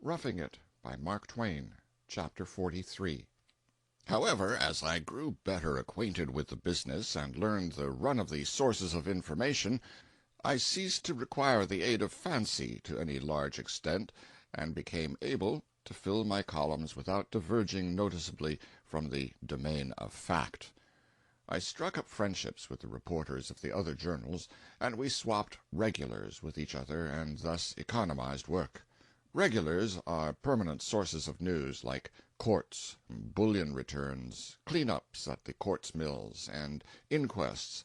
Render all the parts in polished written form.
Roughing It, by Mark Twain, Chapter 43. However, as I grew better acquainted with the business and learned the run of the sources of information, I ceased to require the aid of fancy to any large extent, and became able to fill my columns without diverging noticeably from the domain of fact. I struck up friendships with the reporters of the other journals, and we swapped "regulars" with each other, and thus economized work. Regulars are permanent sources of news, like courts, bullion returns, clean-ups at the quartz mills, and inquests.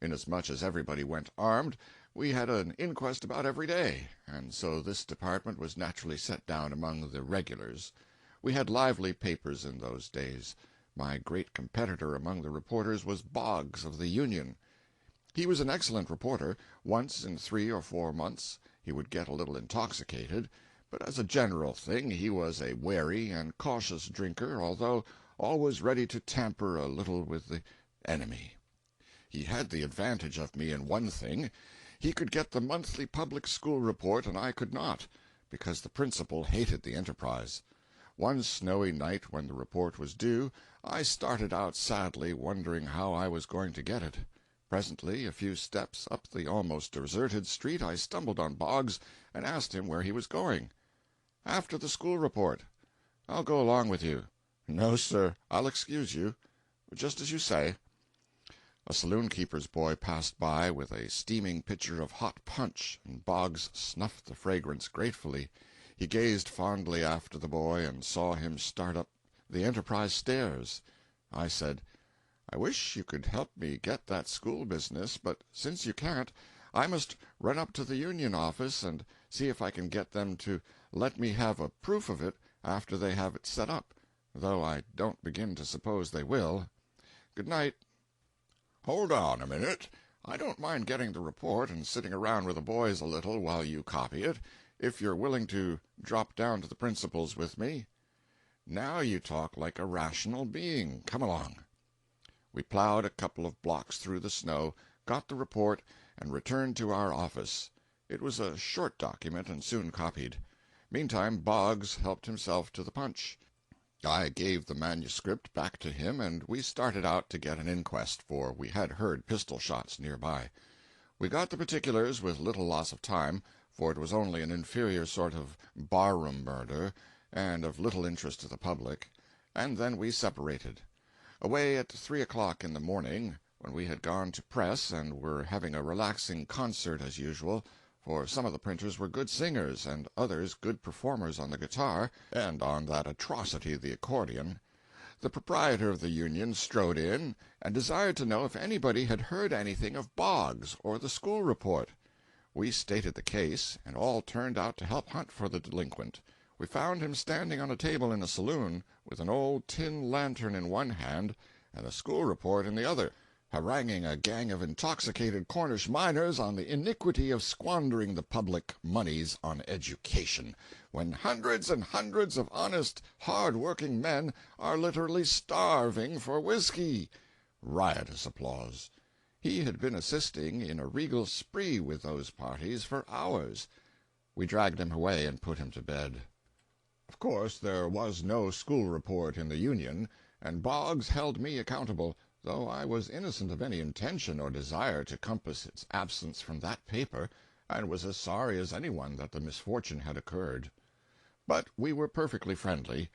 Inasmuch as everybody went armed, we had an inquest about every day, and so this department was naturally set down among the regulars. We had lively papers in those days. My great competitor among the reporters was Boggs of the Union. He was an excellent reporter. Once in 3 or 4 months he would get a little intoxicated, but as a general thing he was a wary and cautious drinker, although always ready to tamper a little with the enemy. He had the advantage of me in one thing: he could get the monthly public school report, and I could not, because the principal hated the enterprise. One snowy night when the report was due, I started out sadly, wondering how I was going to get it. Presently, a few steps up the almost deserted street, I stumbled on Boggs and asked him where he was going. "After the school report." "I'll go along with you." "No, sir, I'll excuse you." "Just as you say." A saloon-keeper's boy passed by with a steaming pitcher of hot punch, and Boggs snuffed the fragrance gratefully. He gazed fondly after the boy and saw him start up the Enterprise stairs. I said, "I wish you could help me get that school business, but since you can't, I must run up to the Union office and see if I can get them to let me have a proof of it after they have it set up, though I don't begin to suppose they will. Good night." "Hold on a minute. I don't mind getting the report and sitting around with the boys a little while you copy it, if you're willing to drop down to the principal's with me." "Now you talk like a rational being. Come along." We plowed a couple of blocks through the snow, got the report, and returned to our office. It was a short document and soon copied. Meantime Boggs helped himself to the punch. I gave the manuscript back to him, and we started out to get an inquest, for we had heard pistol-shots near by. We got the particulars with little loss of time, for it was only an inferior sort of bar-room murder, and of little interest to the public, and then we separated. Away at 3 o'clock in the morning, when we had gone to press and were having a relaxing concert as usual, for some of the printers were good singers, and others good performers on the guitar and on that atrocity the accordion, the proprietor of the Union strode in and desired to know if anybody had heard anything of Boggs or the school report. We stated the case, and all turned out to help hunt for the delinquent. We found him standing on a table in a saloon, with an old tin lantern in one hand and the school report in the other, haranguing a gang of intoxicated Cornish miners on the iniquity of squandering the public moneys on education, when hundreds and hundreds of honest, hard-working men are literally starving for whiskey. Riotous applause. He had been assisting in a regal spree with those parties for hours. We dragged him away and put him to bed. Of course there was no school report in the Union, and Boggs held me accountable, though I was innocent of any intention or desire to compass its absence from that paper, and was as sorry as anyone that the misfortune had occurred. But we were perfectly friendly.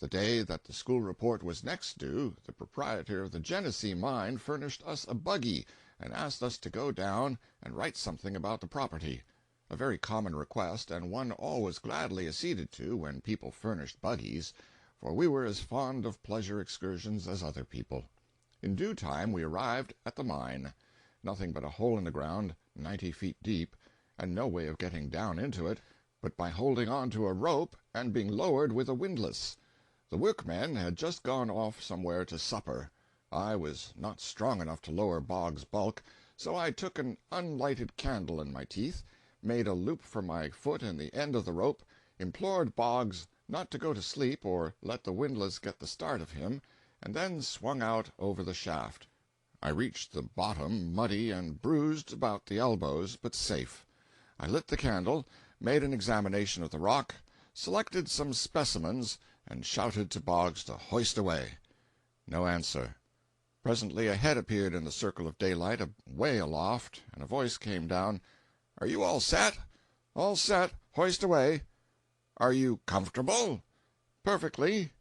The day that the school report was next due, the proprietor of the Genesee mine furnished us a buggy, and asked us to go down and write something about the property. A very common request, and one always gladly acceded to when people furnished buggies, for we were as fond of pleasure excursions as other people. In due time we arrived at the mine. Nothing but a hole in the ground, 90 feet deep, and no way of getting down into it but by holding on to a rope and being lowered with a windlass. The workmen had just gone off somewhere to supper. I was not strong enough to lower Boggs' bulk, so I took an unlighted candle in my teeth, made a loop for my foot in the end of the rope, implored Boggs not to go to sleep or let the windlass get the start of him, and then swung out over the shaft. I reached the bottom, muddy and bruised about the elbows, but safe. I lit the candle, made an examination of the rock, selected some specimens, and shouted to Boggs to hoist away. No answer. Presently a head appeared in the circle of daylight away aloft, and a voice came down. "Are you all set?" "All set. Hoist away." "Are you comfortable?" "Perfectly."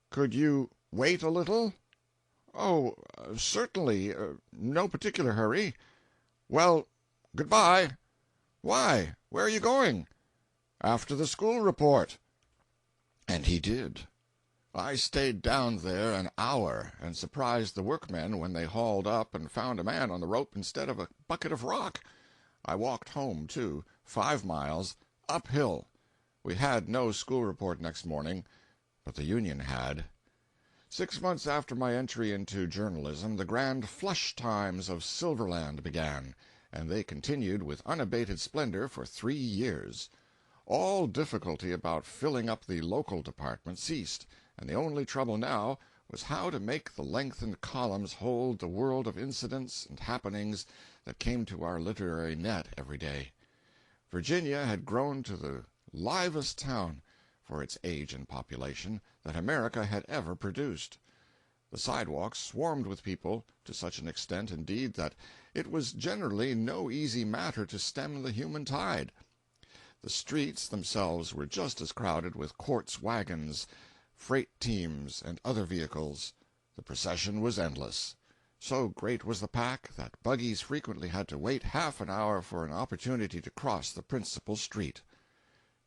"Could you wait a little?" "Oh, certainly. No particular hurry." "Well, good-bye." "Why? Where are you going?" "After the school report." And he did. I stayed down there an hour, and surprised the workmen when they hauled up and found a man on the rope instead of a bucket of rock. I walked home, too, 5 miles, uphill. We had no school report next morning, but the Union had. 6 months after my entry into journalism, the grand flush times of Silverland began, and they continued with unabated splendor for 3 years. All difficulty about filling up the local department ceased, and the only trouble now was how to make the lengthened columns hold the world of incidents and happenings that came to our literary net every day. Virginia had grown to the livest town, for its age and population, that America had ever produced. The sidewalks swarmed with people, to such an extent, indeed, that it was generally no easy matter to stem the human tide. The streets themselves were just as crowded with quartz wagons, freight teams, and other vehicles. The procession was endless. So great was the pack that buggies frequently had to wait half an hour for an opportunity to cross the principal street.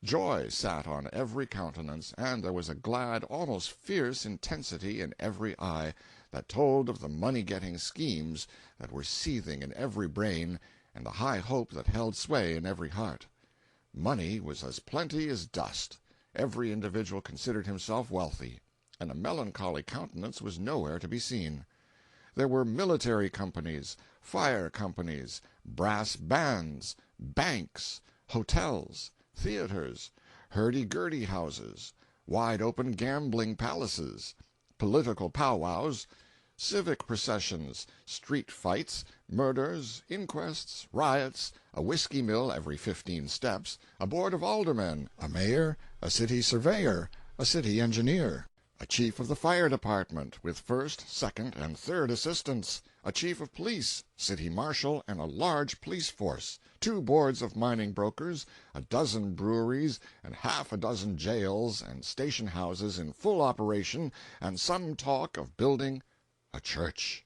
Joy sat on every countenance, and there was a glad, almost fierce intensity in every eye that told of the money-getting schemes that were seething in every brain and the high hope that held sway in every heart. Money was as plenty as dust. Every individual considered himself wealthy, and a melancholy countenance was nowhere to be seen. There were military companies, fire companies, brass bands, banks, hotels, theaters, hurdy-gurdy houses, wide-open gambling palaces, political powwows, civic processions, street fights, murders, inquests, riots, a whiskey mill every 15 steps, a board of aldermen, a mayor, a city surveyor, a city engineer, a chief of the fire department, with first, second, and third assistants, a chief of police, city marshal, and a large police force, 2 boards of mining brokers, a dozen breweries, and half a dozen jails and station houses in full operation, and some talk of building a church.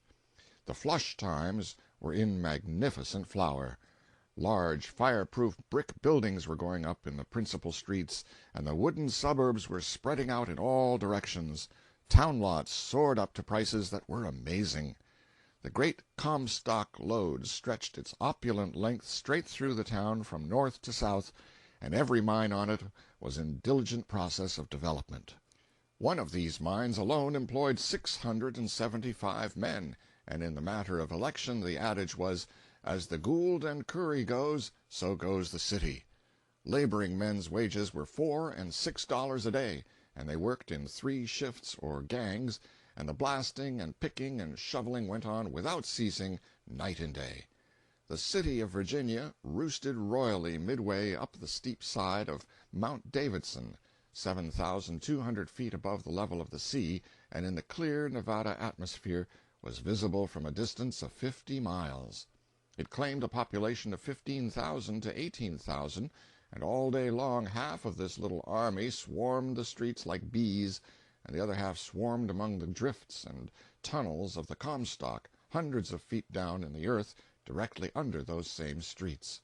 The flush times were in magnificent flower. Large fire-proof brick buildings were going up in the principal streets, and the wooden suburbs were spreading out in all directions. Town lots soared up to prices that were amazing. The great Comstock lode stretched its opulent length straight through the town from north to south, and every mine on it was in diligent process of development. One of these mines alone employed 675 men, and in the matter of election the adage was, "As the Gould and Curry goes, so goes the city." Laboring men's wages were $4 and $6 a day, and they worked in 3 shifts or gangs, and the blasting and picking and shoveling went on without ceasing, night and day. The city of Virginia roosted royally midway up the steep side of Mount Davidson, 7,200 feet above the level of the sea, and in the clear Nevada atmosphere was visible from a distance of 50 miles. It claimed a population of 15,000 to 18,000, and all day long half of this little army swarmed the streets like bees, and the other half swarmed among the drifts and tunnels of the Comstock, hundreds of feet down in the earth, directly under those same streets.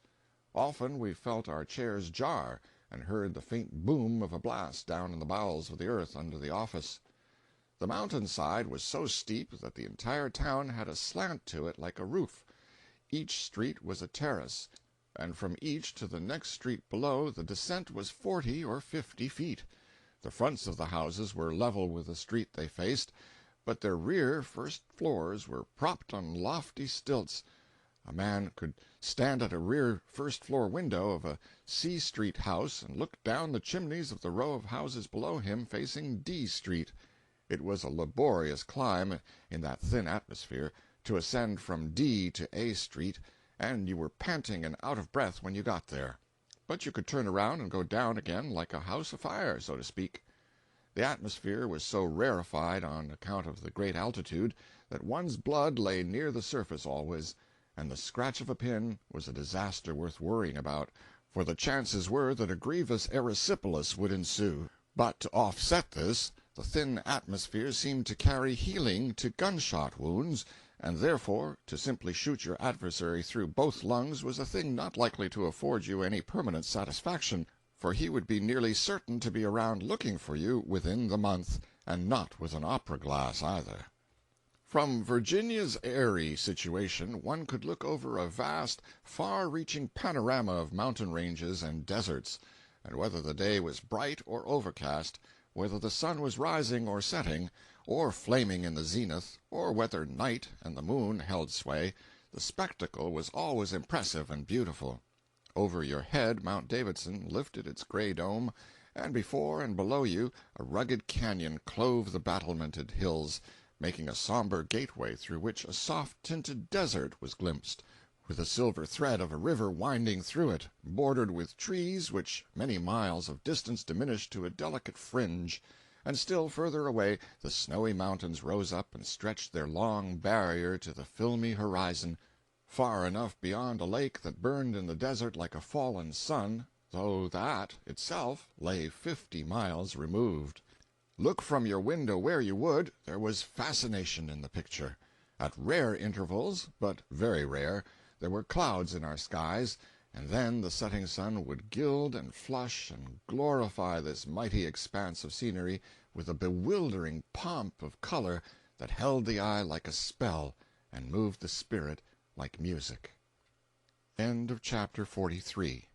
Often we felt our chairs jar, and heard the faint boom of a blast down in the bowels of the earth under the office. The mountainside was so steep that the entire town had a slant to it like a roof. Each street was a terrace, and from each to the next street below the descent was 40 or 50 feet. The fronts of the houses were level with the street they faced, but their rear first floors were propped on lofty stilts. A man could stand at a rear first-floor window of a C Street house and look down the chimneys of the row of houses below him facing D Street. It was a laborious climb, in that thin atmosphere, to ascend from D to A Street, and you were panting and out of breath when you got there. but you could turn around and go down again like a house afire, so to speak. The atmosphere was so rarefied on account of the great altitude that one's blood lay near the surface always, and the scratch of a pin was a disaster worth worrying about, for the chances were that a grievous erysipelas would ensue. But to offset this, the thin atmosphere seemed to carry healing to gunshot wounds, and therefore to simply shoot your adversary through both lungs was a thing not likely to afford you any permanent satisfaction, for he would be nearly certain to be around looking for you within the month, and not with an opera-glass either. From Virginia's airy situation one could look over a vast, far-reaching panorama of mountain ranges and deserts, and whether the day was bright or overcast, whether the sun was rising or setting, or flaming in the zenith, or whether night and the moon held sway, the spectacle was always impressive and beautiful. Over your head Mount Davidson lifted its gray dome, and before and below you a rugged canyon clove the battlemented hills, making a somber gateway through which a soft-tinted desert was glimpsed, with a silver thread of a river winding through it, bordered with trees which many miles of distance diminished to a delicate fringe, and still further away the snowy mountains rose up and stretched their long barrier to the filmy horizon, far enough beyond a lake that burned in the desert like a fallen sun, though that itself lay 50 miles removed. Look from your window where you would, there was fascination in the picture. At rare intervals, but very rare, there were clouds in our skies, and then the setting sun would gild and flush and glorify this mighty expanse of scenery with a bewildering pomp of color that held the eye like a spell and moved the spirit like music. End of chapter 43.